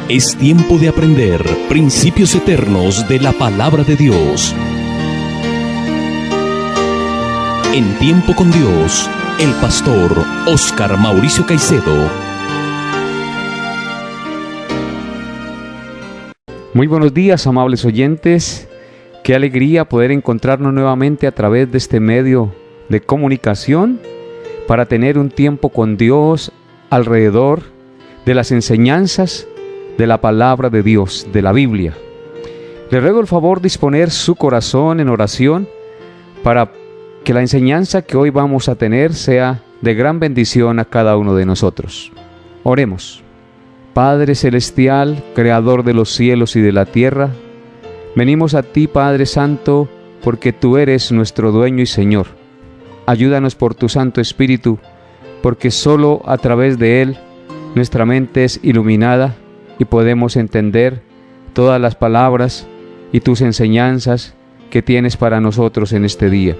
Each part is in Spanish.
Es tiempo de aprender principios eternos de la palabra de Dios. En Tiempo con Dios, el pastor Óscar Mauricio Caicedo. Muy buenos días, amables oyentes. Qué alegría poder encontrarnos nuevamente a través de este medio de comunicación para tener un tiempo con Dios alrededor de las enseñanzas de la palabra de Dios, de la Biblia. Le ruego el favor de disponer su corazón en oración para que la enseñanza que hoy vamos a tener sea de gran bendición a cada uno de nosotros. Oremos. Padre Celestial, Creador de los cielos y de la tierra, venimos a ti, Padre Santo, porque tú eres nuestro dueño y Señor. Ayúdanos por tu Santo Espíritu, porque solo a través de él nuestra mente es iluminada y podemos entender todas las palabras y tus enseñanzas que tienes para nosotros en este día.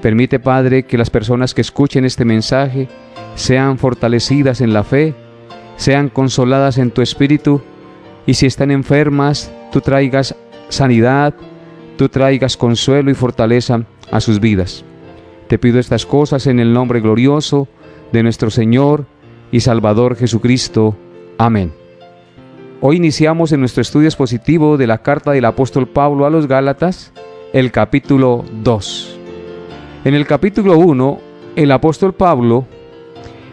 Permite, Padre, que las personas que escuchen este mensaje sean fortalecidas en la fe, sean consoladas en tu espíritu, y si están enfermas, tú traigas sanidad, tú traigas consuelo y fortaleza a sus vidas. Te pido estas cosas en el nombre glorioso de nuestro Señor y Salvador Jesucristo. Amén. Hoy iniciamos en nuestro estudio expositivo de la carta del apóstol Pablo a los Gálatas, el capítulo 2. En el capítulo 1, el apóstol Pablo,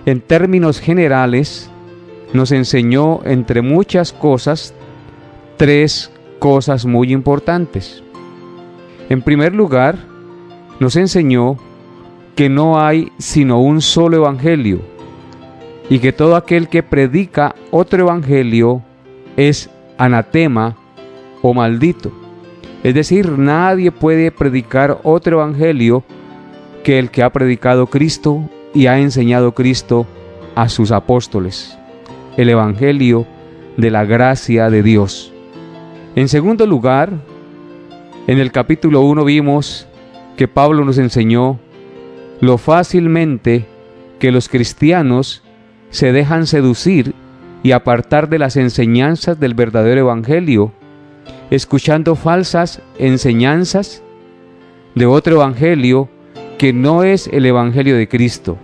en términos generales, nos enseñó, entre muchas cosas, 3 cosas muy importantes. En primer lugar, nos enseñó que no hay sino un solo evangelio y que todo aquel que predica otro evangelio es anatema o maldito. Es decir, nadie puede predicar otro evangelio que el que ha predicado Cristo y ha enseñado Cristo a sus apóstoles, el evangelio de la gracia de Dios. En segundo lugar, en el capítulo 1 vimos que Pablo nos enseñó lo fácilmente que los cristianos se dejan seducir y apartar de las enseñanzas del verdadero evangelio, escuchando falsas enseñanzas de otro evangelio que no es el evangelio de Cristo.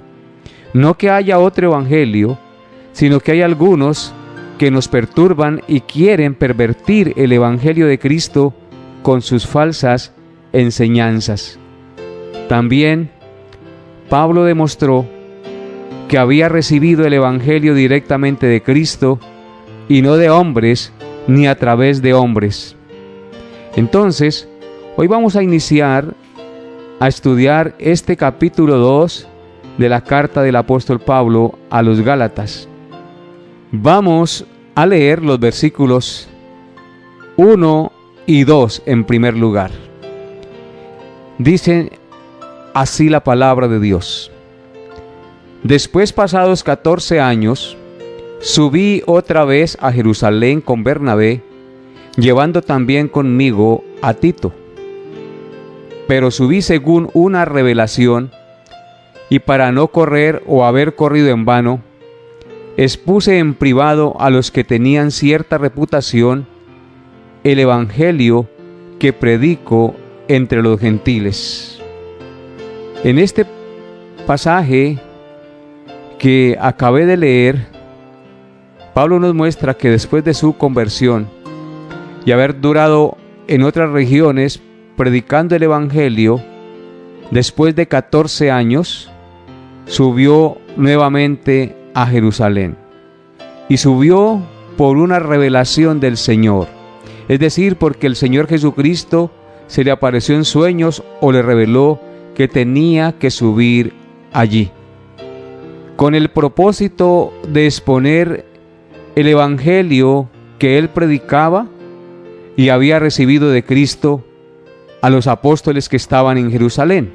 No que haya otro evangelio, sino que hay algunos que nos perturban y quieren pervertir el evangelio de Cristo con sus falsas enseñanzas. También Pablo demostró que había recibido el evangelio directamente de Cristo y no de hombres ni a través de hombres. Entonces, hoy vamos a iniciar a estudiar este capítulo 2 de la carta del apóstol Pablo a los Gálatas. Vamos a leer los versículos 1 y 2 en primer lugar. Dice así la palabra de Dios. Después, pasados 14 años, subí otra vez a Jerusalén con Bernabé, llevando también conmigo a Tito. Pero subí según una revelación, y para no correr o haber corrido en vano, expuse en privado a los que tenían cierta reputación el evangelio que predico entre los gentiles. En este pasaje que acabé de leer, Pablo nos muestra que después de su conversión y haber durado en otras regiones predicando el evangelio, después de 14 años, subió nuevamente a Jerusalén. Y subió por una revelación del Señor, es decir, porque el Señor Jesucristo se le apareció en sueños o le reveló que tenía que subir allí, con el propósito de exponer el evangelio que él predicaba y había recibido de Cristo a los apóstoles que estaban en Jerusalén.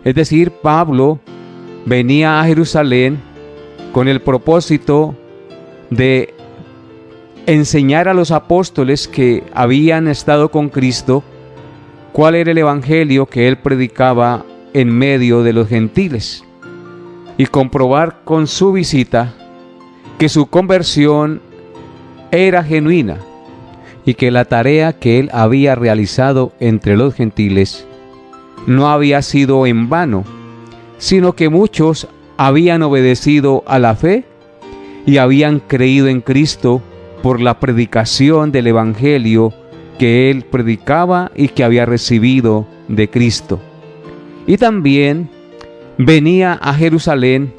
Es decir, Pablo venía a Jerusalén con el propósito de enseñar a los apóstoles que habían estado con Cristo cuál era el evangelio que él predicaba en medio de los gentiles, y comprobar con su visita que su conversión era genuina y que la tarea que él había realizado entre los gentiles no había sido en vano, sino que muchos habían obedecido a la fe y habían creído en Cristo por la predicación del Evangelio que él predicaba y que había recibido de Cristo. Y también venía a Jerusalén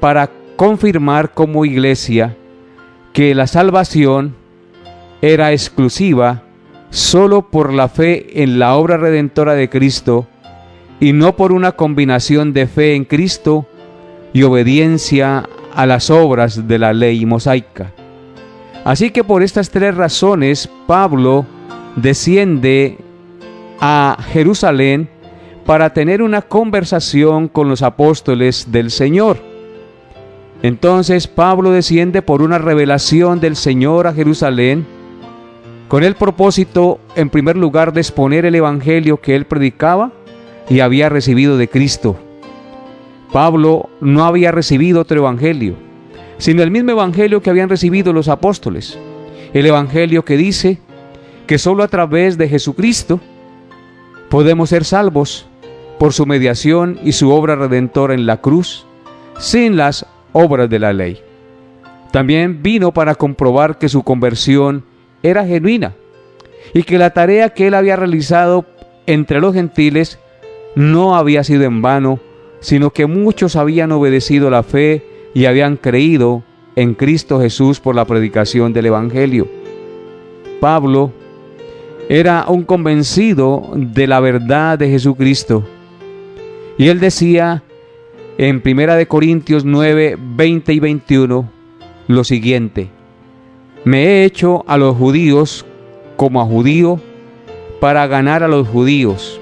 para confirmar como iglesia que la salvación era exclusiva solo por la fe en la obra redentora de Cristo y no por una combinación de fe en Cristo y obediencia a las obras de la ley mosaica. Así que por estas tres razones Pablo desciende a Jerusalén para tener una conversación con los apóstoles del Señor. Entonces Pablo desciende por una revelación del Señor a Jerusalén con el propósito, en primer lugar, de exponer el evangelio que él predicaba y había recibido de Cristo. Pablo no había recibido otro evangelio, sino el mismo evangelio que habían recibido los apóstoles. El evangelio que dice que solo a través de Jesucristo podemos ser salvos por su mediación y su obra redentora en la cruz, sin las obras de la ley. También vino para comprobar que su conversión era genuina y que la tarea que él había realizado entre los gentiles no había sido en vano, sino que muchos habían obedecido la fe y habían creído en Cristo Jesús por la predicación del Evangelio. Pablo era un convencido de la verdad de Jesucristo y él decía en 1 Corintios 9, 20 y 21 lo siguiente: me he hecho a los judíos como a judío para ganar a los judíos,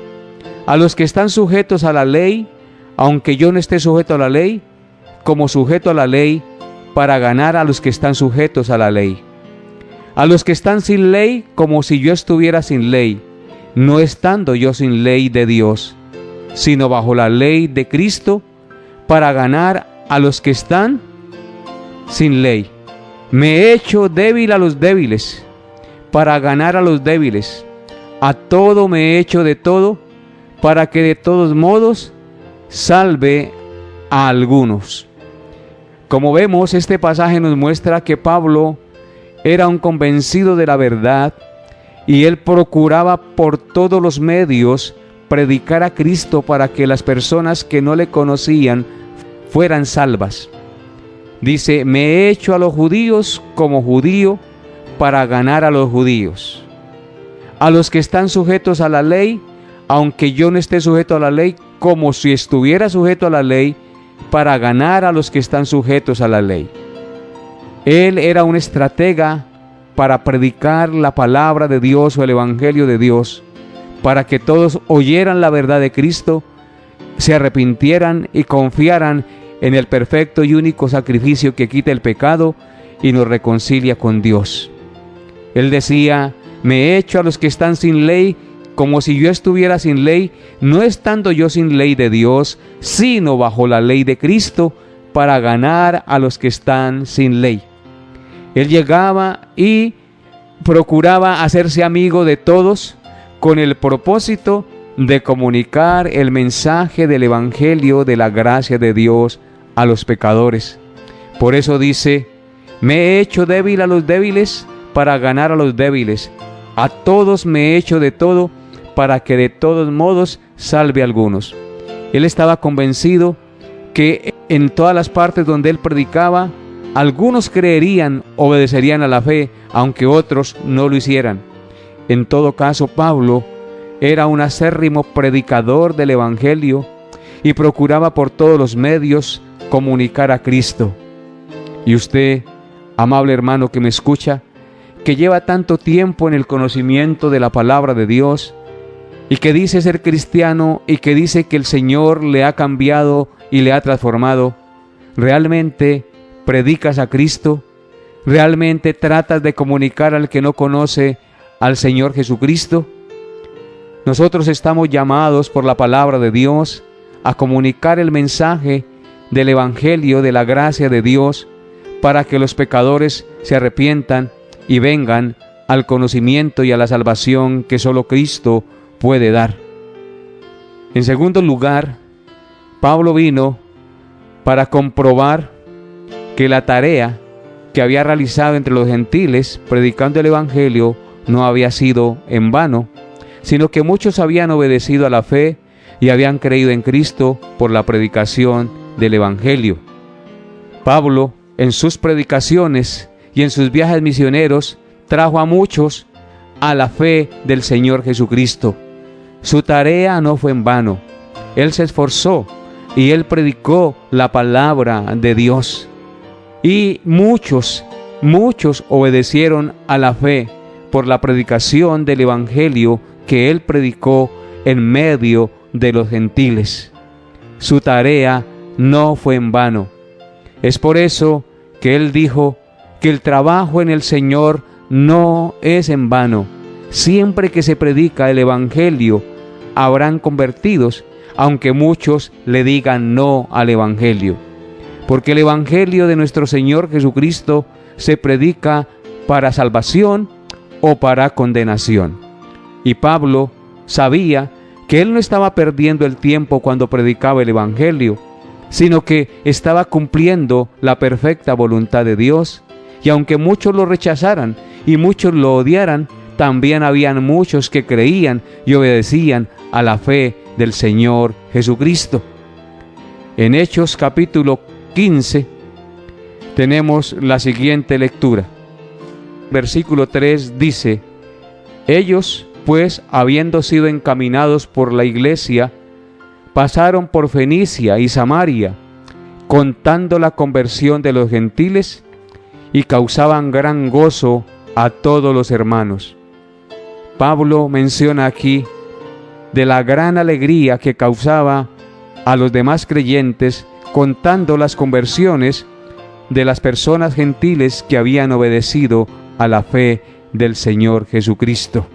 a los que están sujetos a la ley, aunque yo no esté sujeto a la ley, como sujeto a la ley, para ganar a los que están sujetos a la ley. A los que están sin ley, como si yo estuviera sin ley, no estando yo sin ley de Dios, sino bajo la ley de Cristo, para ganar a los que están sin ley. Me he hecho débil a los débiles, para ganar a los débiles. A todo me he hecho de todo, para que de todos modos salve a algunos. Como vemos, este pasaje nos muestra que Pablo era un convencido de la verdad y él procuraba por todos los medios predicar a Cristo para que las personas que no le conocían fueran salvas. Dice, me he hecho a los judíos como judío para ganar a los judíos. A los que están sujetos a la ley, aunque yo no esté sujeto a la ley, como si estuviera sujeto a la ley, para ganar a los que están sujetos a la ley. Él era un estratega para predicar la palabra de Dios o el evangelio de Dios, para que todos oyeran la verdad de Cristo, se arrepintieran y confiaran en el perfecto y único sacrificio que quita el pecado y nos reconcilia con Dios. Él decía, me he hecho a los que están sin ley como si yo estuviera sin ley, no estando yo sin ley de Dios, sino bajo la ley de Cristo, para ganar a los que están sin ley. Él llegaba y procuraba hacerse amigo de todos con el propósito de comunicar el mensaje del evangelio de la gracia de Dios a los pecadores. Por eso dice, me he hecho débil a los débiles para ganar a los débiles. A todos me he hecho de todo para que de todos modos salve a algunos. Él estaba convencido que en todas las partes donde él predicaba, algunos creerían, obedecerían a la fe, aunque otros no lo hicieran. En todo caso, Pablo era un acérrimo predicador del evangelio y procuraba por todos los medios comunicar a Cristo. Y usted, amable hermano que me escucha, que lleva tanto tiempo en el conocimiento de la palabra de Dios y que dice ser cristiano y que dice que el Señor le ha cambiado y le ha transformado, ¿realmente predicas a Cristo? ¿Realmente tratas de comunicar al que no conoce al Señor Jesucristo? Nosotros estamos llamados por la palabra de Dios a comunicar el mensaje del evangelio de la gracia de Dios para que los pecadores se arrepientan y vengan al conocimiento y a la salvación que solo Cristo puede dar. En segundo lugar, Pablo vino para comprobar que la tarea que había realizado entre los gentiles predicando el Evangelio no había sido en vano, sino que muchos habían obedecido a la fe y habían creído en Cristo por la predicación del Evangelio. Pablo, en sus predicaciones y en sus viajes misioneros, trajo a muchos a la fe del Señor Jesucristo. Su tarea no fue en vano. Él se esforzó y él predicó la palabra de Dios. Y muchos obedecieron a la fe por la predicación del Evangelio que él predicó en medio de los gentiles. Su tarea no fue en vano. Es por eso que él dijo que el trabajo en el Señor no es en vano. Siempre que se predica el Evangelio, habrán convertidos, aunque muchos le digan no al Evangelio. Porque el Evangelio de nuestro Señor Jesucristo se predica para salvación o para condenación. Y Pablo sabía que él no estaba perdiendo el tiempo cuando predicaba el Evangelio, sino que estaba cumpliendo la perfecta voluntad de Dios. Y aunque muchos lo rechazaran y muchos lo odiaran, también habían muchos que creían y obedecían a la fe del Señor Jesucristo. En Hechos capítulo 15 tenemos la siguiente lectura. Versículo 3 dice: ellos, pues, habiendo sido encaminados por la iglesia, pasaron por Fenicia y Samaria, contando la conversión de los gentiles, y causaban gran gozo a todos los hermanos. Pablo menciona aquí de la gran alegría que causaba a los demás creyentes, contando las conversiones de las personas gentiles que habían obedecido a la fe del Señor Jesucristo.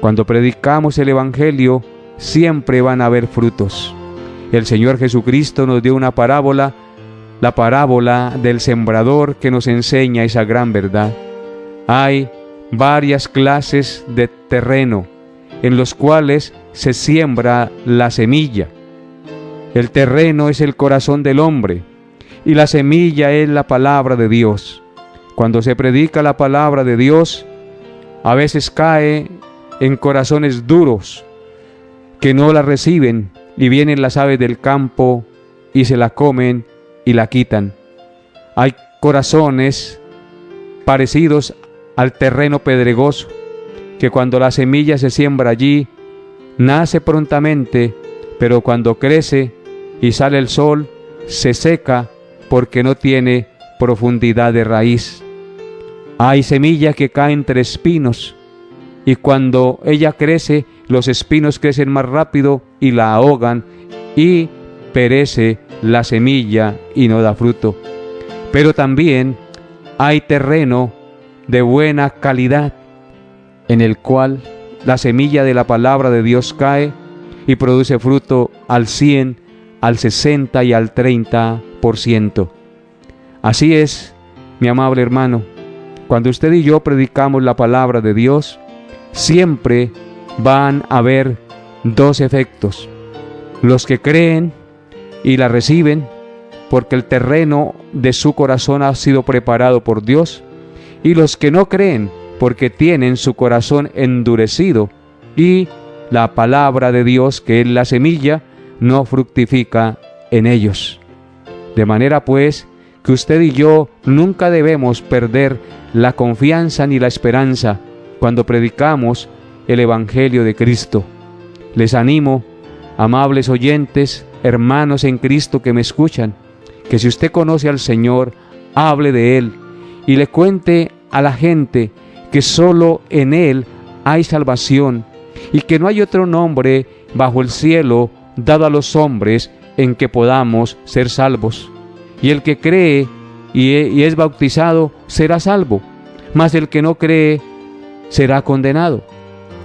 Cuando predicamos el Evangelio, siempre van a haber frutos. El Señor Jesucristo nos dio una parábola, la parábola del sembrador, que nos enseña esa gran verdad. Hay varias clases de terreno en los cuales se siembra la semilla. El terreno es el corazón del hombre y la semilla es la palabra de Dios. Cuando se predica la palabra de Dios, a veces cae en corazones duros que no la reciben, y vienen las aves del campo y se la comen y la quitan. Hay corazones parecidos al terreno pedregoso, que cuando la semilla se siembra allí, nace prontamente, pero cuando crece y sale el sol, se seca porque no tiene profundidad de raíz. Hay semilla que cae entre espinos, y cuando ella crece, los espinos crecen más rápido y la ahogan, y perece la semilla y no da fruto. Pero también hay terreno de buena calidad, en el cual la semilla de la palabra de Dios cae y produce fruto al 100, al 60 y al 30%. Así es, mi amable hermano, cuando usted y yo predicamos la palabra de Dios, siempre van a haber dos efectos: los que creen y la reciben porque el terreno de su corazón ha sido preparado por Dios, y los que no creen porque tienen su corazón endurecido y la palabra de Dios, que es la semilla, no fructifica en ellos. De manera pues que usted y yo nunca debemos perder la confianza ni la esperanza cuando predicamos el Evangelio de Cristo. Les animo, amables oyentes, hermanos en Cristo que me escuchan, que si usted conoce al Señor, hable de Él y le cuente a la gente que solo en Él hay salvación y que no hay otro nombre bajo el cielo dado a los hombres en que podamos ser salvos. Y el que cree y es bautizado será salvo, mas el que no cree será condenado.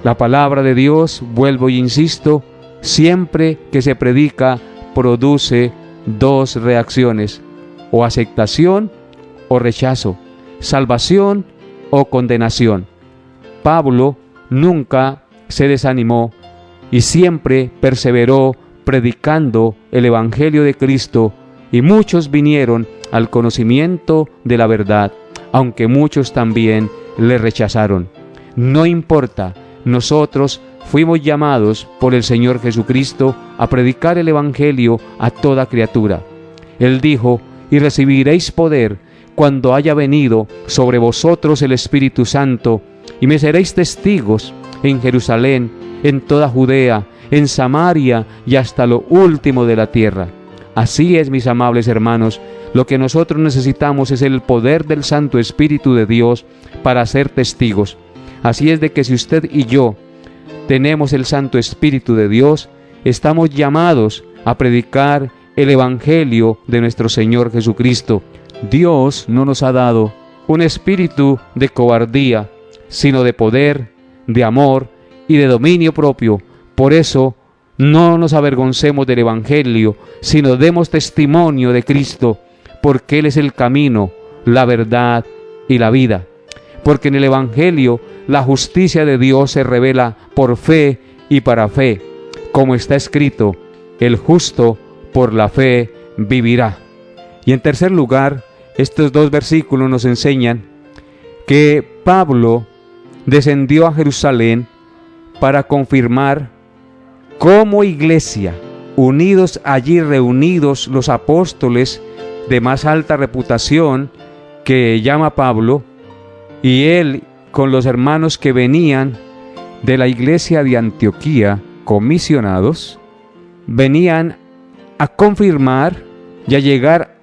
La palabra de Dios, vuelvo y insisto, siempre que se predica produce dos reacciones: o aceptación o rechazo, salvación o condenación. Pablo nunca se desanimó y siempre perseveró predicando el Evangelio de Cristo, y muchos vinieron al conocimiento de la verdad, aunque muchos también le rechazaron. No importa, nosotros fuimos llamados por el Señor Jesucristo a predicar el Evangelio a toda criatura. Él dijo: y recibiréis poder cuando haya venido sobre vosotros el Espíritu Santo, y me seréis testigos en Jerusalén, en toda Judea, en Samaria y hasta lo último de la tierra. Así es, mis amables hermanos, lo que nosotros necesitamos es el poder del Santo Espíritu de Dios para ser testigos. Así es de que si usted y yo tenemos el Santo Espíritu de Dios, estamos llamados a predicar el Evangelio de nuestro Señor Jesucristo. Dios no nos ha dado un espíritu de cobardía, sino de poder, de amor y de dominio propio. Por eso, no nos avergoncemos del Evangelio, sino demos testimonio de Cristo, porque Él es el camino, la verdad y la vida. Porque en el Evangelio la justicia de Dios se revela por fe y para fe, como está escrito: el justo por la fe vivirá. Y en tercer lugar, estos dos versículos nos enseñan que Pablo descendió a Jerusalén para confirmar como iglesia, unidos allí reunidos los apóstoles de más alta reputación que llama Pablo, y él con los hermanos que venían de la iglesia de Antioquía, comisionados, venían a confirmar y a llegar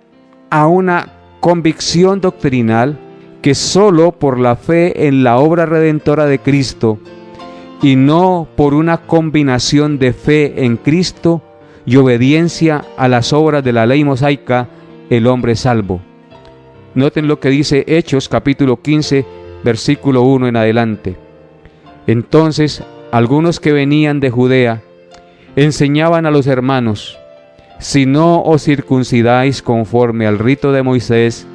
a una convicción doctrinal que solo por la fe en la obra redentora de Cristo, y no por una combinación de fe en Cristo y obediencia a las obras de la ley mosaica, el hombre es salvo. Noten lo que dice Hechos capítulo 15, versículo 1 en adelante. Entonces, algunos que venían de Judea enseñaban a los hermanos: si no os circuncidáis conforme al rito de Moisés,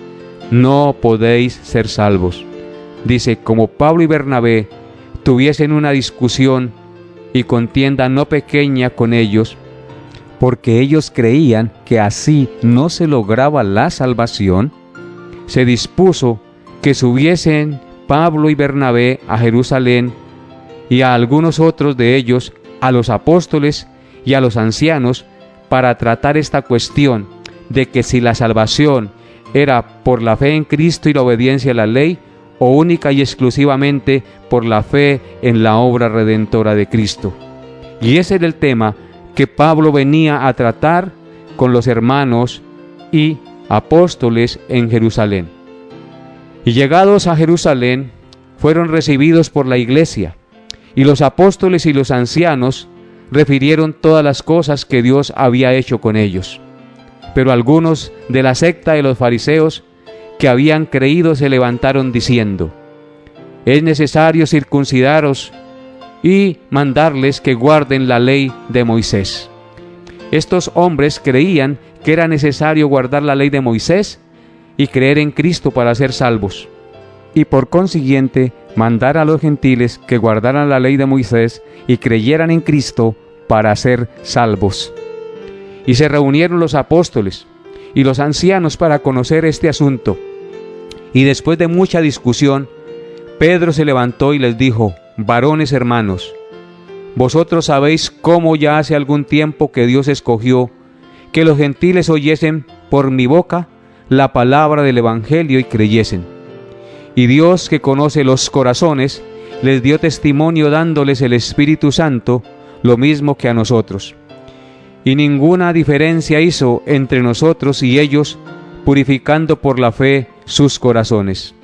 no podéis ser salvos. Dice: como Pablo y Bernabé tuviesen una discusión y contienda no pequeña con ellos, porque ellos creían que así no se lograba la salvación, se dispuso que subiesen Pablo y Bernabé a Jerusalén, y a algunos otros de ellos, a los apóstoles y a los ancianos, para tratar esta cuestión de que si la salvación era por la fe en Cristo y la obediencia a la ley, o única y exclusivamente por la fe en la obra redentora de Cristo. Y ese era el tema que Pablo venía a tratar con los hermanos y apóstoles en Jerusalén. Y llegados a Jerusalén, fueron recibidos por la iglesia, y los apóstoles y los ancianos refirieron todas las cosas que Dios había hecho con ellos. Pero algunos de la secta de los fariseos que habían creído se levantaron diciendo: es necesario circuncidaros y mandarles que guarden la ley de Moisés. Estos hombres creían que era necesario guardar la ley de Moisés y creer en Cristo para ser salvos, y por consiguiente mandar a los gentiles que guardaran la ley de Moisés y creyeran en Cristo para ser salvos. Y se reunieron los apóstoles y los ancianos para conocer este asunto. Y después de mucha discusión, Pedro se levantó y les dijo: varones hermanos, vosotros sabéis cómo ya hace algún tiempo que Dios escogió que los gentiles oyesen por mi boca la palabra del Evangelio y creyesen. Y Dios, que conoce los corazones, les dio testimonio dándoles el Espíritu Santo, lo mismo que a nosotros. Y ninguna diferencia hizo entre nosotros y ellos, purificando por la fe sus corazones.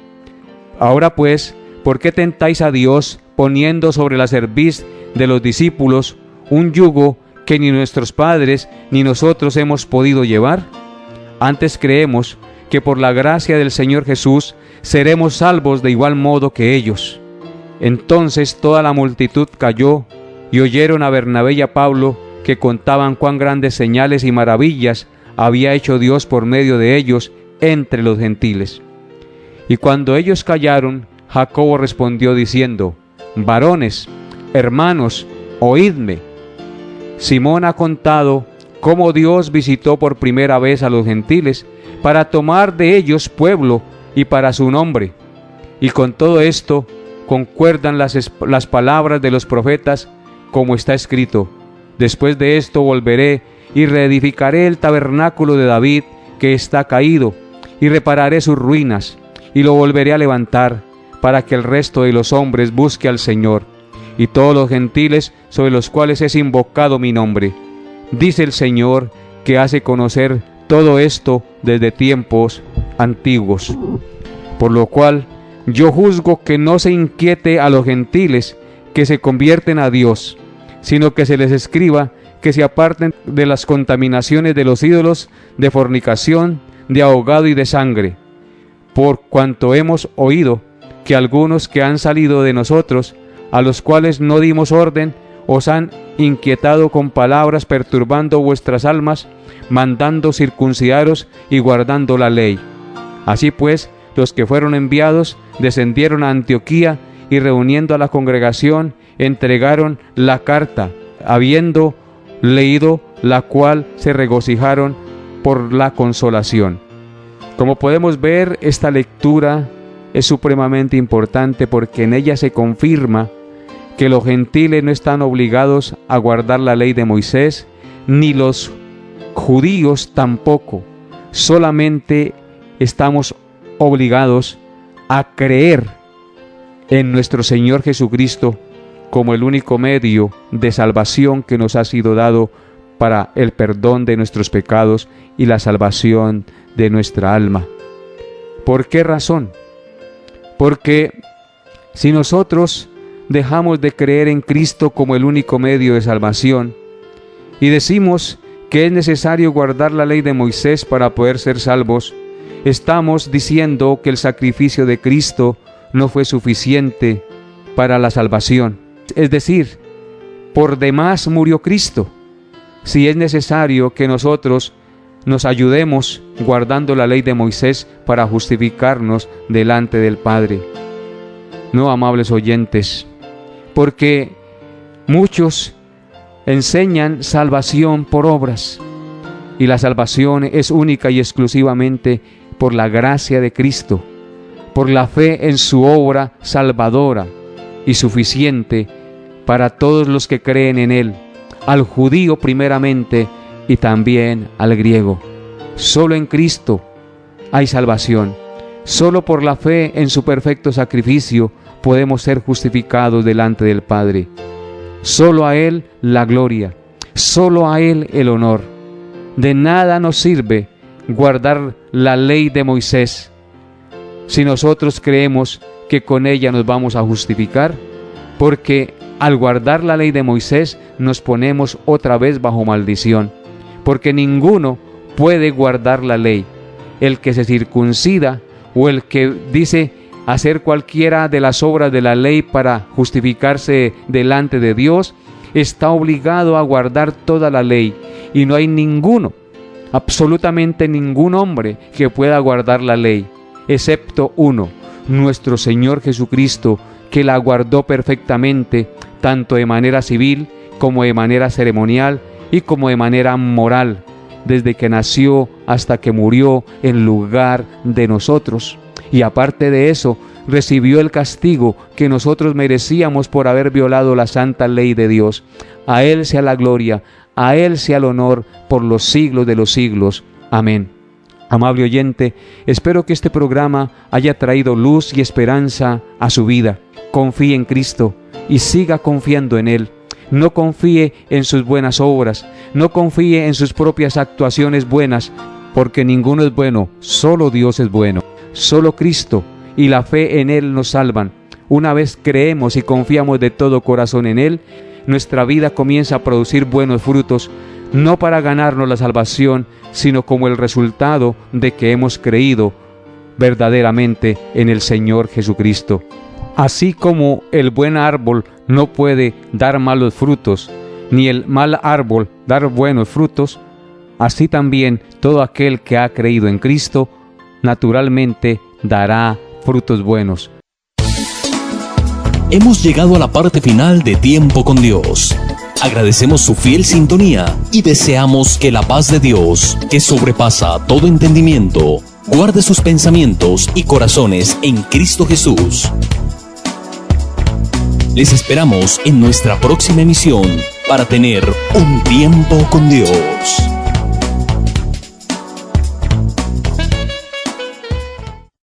Ahora pues, ¿por qué tentáis a Dios poniendo sobre la cerviz de los discípulos un yugo que ni nuestros padres ni nosotros hemos podido llevar? Antes creemos que por la gracia del Señor Jesús seremos salvos de igual modo que ellos. Entonces toda la multitud cayó y oyeron a Bernabé y a Pablo que contaban cuán grandes señales y maravillas había hecho Dios por medio de ellos entre los gentiles. Y cuando ellos callaron, Jacobo respondió diciendo: varones, hermanos, oídme. Simón ha contado cómo Dios visitó por primera vez a los gentiles para tomar de ellos pueblo y para su nombre. Y con todo esto concuerdan las palabras de los profetas, como está escrito: después de esto volveré y reedificaré el tabernáculo de David que está caído, y repararé sus ruinas, y lo volveré a levantar, para que el resto de los hombres busque al Señor, y todos los gentiles sobre los cuales es invocado mi nombre. Dice el Señor, que hace conocer todo esto desde tiempos antiguos. Por lo cual yo juzgo que no se inquiete a los gentiles que se convierten a Dios, sino que se les escriba que se aparten de las contaminaciones de los ídolos, de fornicación, de ahogado y de sangre, por cuanto hemos oído que algunos que han salido de nosotros, a los cuales no dimos orden, os han inquietado con palabras, perturbando vuestras almas, mandando circuncidaros y guardando la ley. Así pues, los que fueron enviados descendieron a Antioquía, y reuniendo a la congregación, entregaron la carta, habiendo leído la cual se regocijaron por la consolación. Como podemos ver, esta lectura es supremamente importante, porque en ella se confirma que los gentiles no están obligados a guardar la ley de Moisés, ni los judíos tampoco. Solamente estamos obligados a creer en nuestro Señor Jesucristo como el único medio de salvación que nos ha sido dado para el perdón de nuestros pecados y la salvación de nuestra alma. ¿Por qué razón? Porque si nosotros dejamos de creer en Cristo como el único medio de salvación y decimos que es necesario guardar la ley de Moisés para poder ser salvos, estamos diciendo que el sacrificio de Cristo no fue suficiente para la salvación. Es decir, por demás murió Cristo. Si es necesario que nosotros nos ayudemos guardando la ley de Moisés para justificarnos delante del Padre. No, amables oyentes, porque muchos enseñan salvación por obras, y la salvación es única y exclusivamente por la gracia de Cristo, por la fe en su obra salvadora y suficiente para todos los que creen en Él, al judío primeramente y también al griego. Solo en Cristo hay salvación. Solo por la fe en su perfecto sacrificio podemos ser justificados delante del Padre. Solo a Él la gloria, solo a Él el honor. De nada nos sirve guardar la ley de Moisés si nosotros creemos que con ella nos vamos a justificar, porque al guardar la ley de Moisés nos ponemos otra vez bajo maldición, porque ninguno puede guardar la ley. El que se circuncida o el que dice hacer cualquiera de las obras de la ley para justificarse delante de Dios, está obligado a guardar toda la ley, y no hay ninguno, absolutamente ningún hombre que pueda guardar la ley, excepto uno, nuestro Señor Jesucristo, que la guardó perfectamente, tanto de manera civil como de manera ceremonial y como de manera moral, desde que nació hasta que murió en lugar de nosotros. Y aparte de eso, recibió el castigo que nosotros merecíamos por haber violado la santa ley de Dios. A Él sea la gloria, a Él sea el honor por los siglos de los siglos. Amén. Amable oyente, espero que este programa haya traído luz y esperanza a su vida. Confíe en Cristo y siga confiando en Él. No confíe en sus buenas obras, no confíe en sus propias actuaciones buenas, porque ninguno es bueno, solo Dios es bueno. Solo Cristo y la fe en Él nos salvan. Una vez creemos y confiamos de todo corazón en Él, nuestra vida comienza a producir buenos frutos, no para ganarnos la salvación, sino como el resultado de que hemos creído verdaderamente en el Señor Jesucristo. Así como el buen árbol no puede dar malos frutos, ni el mal árbol dar buenos frutos, así también todo aquel que ha creído en Cristo naturalmente dará frutos buenos. hemos llegado a la parte final de Tiempo con Dios. Agradecemos su fiel sintonía y deseamos que la paz de Dios, que sobrepasa todo entendimiento, guarde sus pensamientos y corazones en Cristo Jesús. Les esperamos en nuestra próxima emisión para tener un tiempo con Dios.